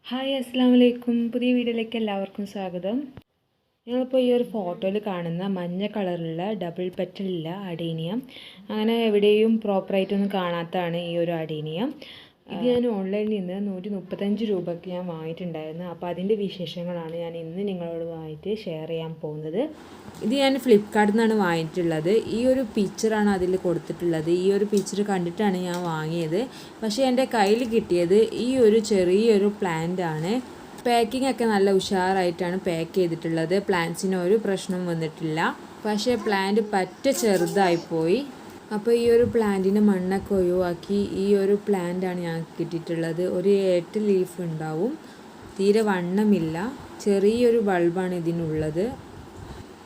Hi അസ്സാം വലൈക്കും. പുതിയ വീഡിയോയിലേക്ക് എല്ലാവർക്കും സ്വാഗതം. ഞങ്ങളിപ്പോൾ ഈ ഒരു ഫോട്ടോയിൽ കാണുന്ന മഞ്ഞ കളറുള്ള ഡബിൾ പെറ്റലുള്ള അഡീനിയം അങ്ങനെ എവിടെയും പ്രോപ്പറായിട്ടൊന്നും കാണാത്തതാണ് ഈ ഒരു അഡീനിയം. ഇത് ഞാൻ ഓൺലൈനിൽ നിന്ന് 135 രൂപയ്ക്ക് ഞാൻ വാങ്ങിയിട്ടുണ്ടായിരുന്നു. അപ്പോൾ അതിൻ്റെ വിശേഷങ്ങളാണ് ഞാൻ ഇന്ന് നിങ്ങളോടുമായിട്ട് ഷെയർ ചെയ്യാൻ പോകുന്നത്. ഇത് ഞാൻ ഫ്ലിപ്കാർട്ടിൽ നിന്നാണ് വാങ്ങിയിട്ടുള്ളത്. ഈ ഒരു പിക്ചറാണ് അതിൽ കൊടുത്തിട്ടുള്ളത്. ഈ ഒരു പിക്ചർ കണ്ടിട്ടാണ് ഞാൻ വാങ്ങിയത്. പക്ഷേ എൻ്റെ കയ്യിൽ കിട്ടിയത് ഈ ഒരു ചെറിയൊരു പ്ലാന്റ് ആണ്. പാക്കിംഗ് ഒക്കെ നല്ല ഉഷാറായിട്ടാണ് പാക്ക് ചെയ്തിട്ടുള്ളത്. പ്ലാന്റ്സിന് ഒരു പ്രശ്നം വന്നിട്ടില്ല. പക്ഷേ പ്ലാന്റ് പറ്റ ചെറുതായിപ്പോയി. അപ്പോൾ ഈ ഒരു പ്ലാന്റിന് മണ്ണൊക്കെ ഒഴിവാക്കി ഈ ഒരു പ്ലാന്റാണ് ഞങ്ങൾക്ക് കിട്ടിയിട്ടുള്ളത്. ഒരു 8 ലീഫ് ഉണ്ടാവും. തീരെ വണ്ണമില്ല. ചെറിയൊരു ബൾബാണ് ഇതിനുള്ളത്.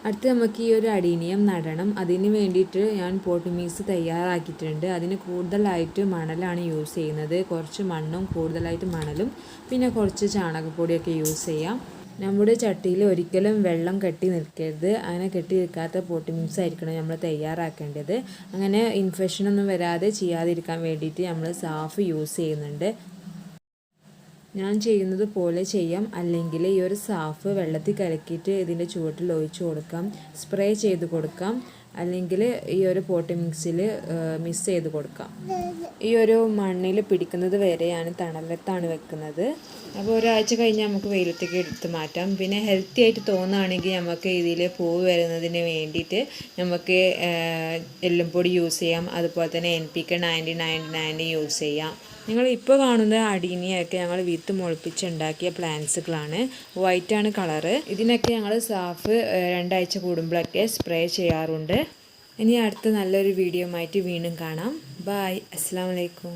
അടുത്ത് നമുക്ക് ഈ ഒരു അഡീനിയം നടണം. അതിന് വേണ്ടിയിട്ട് ഞാൻ പോട്ട് മിക്സ് തയ്യാറാക്കിയിട്ടുണ്ട്. അതിന് കൂടുതലായിട്ട് മണലാണ് യൂസ് ചെയ്യുന്നത്. കുറച്ച് മണ്ണും കൂടുതലായിട്ട് മണലും പിന്നെ കുറച്ച് ചാണകപ്പൊടിയൊക്കെ യൂസ് ചെയ്യാം. നമ്മുടെ ചട്ടിയിൽ ഒരിക്കലും വെള്ളം കെട്ടി നിൽക്കരുത്. അങ്ങനെ കെട്ടി നിൽക്കാത്ത പോട്ട് മിക്സ് ആയിരിക്കണം നമ്മൾ തയ്യാറാക്കേണ്ടത്. അങ്ങനെ ഇൻഫെക്ഷനൊന്നും വരാതെ ചെയ്യാതിരിക്കാൻ വേണ്ടിയിട്ട് നമ്മൾ സാഫ് യൂസ് ചെയ്യുന്നുണ്ട്. ഞാൻ ചെയ്യുന്നത് പോലെ ചെയ്യാം. അല്ലെങ്കിൽ ഈ ഒരു സാഫ് വെള്ളത്തിൽ കലക്കിയിട്ട് ഇതിൻ്റെ ചുവട്ടിൽ ഒഴിച്ച് കൊടുക്കാം, സ്പ്രേ ചെയ്ത് കൊടുക്കാം. അല്ലെങ്കിൽ ഈ ഒരു പോട്ട് മിക്സിൽ മിക്സ് ചെയ്ത് കൊടുക്കാം. ഈ ഒരു മണ്ണിൽ പിടിക്കുന്നത് വരെയാണ് തണലത്താണ് വെക്കുന്നത്. അപ്പോൾ ഒരാഴ്ച കഴിഞ്ഞ് നമുക്ക് വെയിലത്തേക്ക് എടുത്ത് മാറ്റാം. പിന്നെ ഹെൽത്തി ആയിട്ട് തോന്നുകയാണെങ്കിൽ നമുക്ക് ഇതിൽ പൂവ് വരുന്നതിന് വേണ്ടിയിട്ട് നമുക്ക് എല്ലുംപൊടി യൂസ് ചെയ്യാം. അതുപോലെ തന്നെ NPK 90-99 യൂസ് ചെയ്യാം. നിങ്ങൾ ഇപ്പോൾ കാണുന്ന അഡീനിയൊക്കെ ഞങ്ങൾ വിത്ത് മുളപ്പിച്ചുണ്ടാക്കിയ പ്ലാന്റ്സുകളാണ്. വൈറ്റാണ് കളറ്. ഇതിനൊക്കെ ഞങ്ങൾ സാഫ് 2 ആഴ്ച കൂടുമ്പോഴൊക്കെ സ്പ്രേ ചെയ്യാറുണ്ട്. ഇനി അടുത്ത നല്ലൊരു വീഡിയോ ആയിട്ട് വീണ്ടും കാണാം. ബായ്. അസ്സലാമു അലൈക്കും.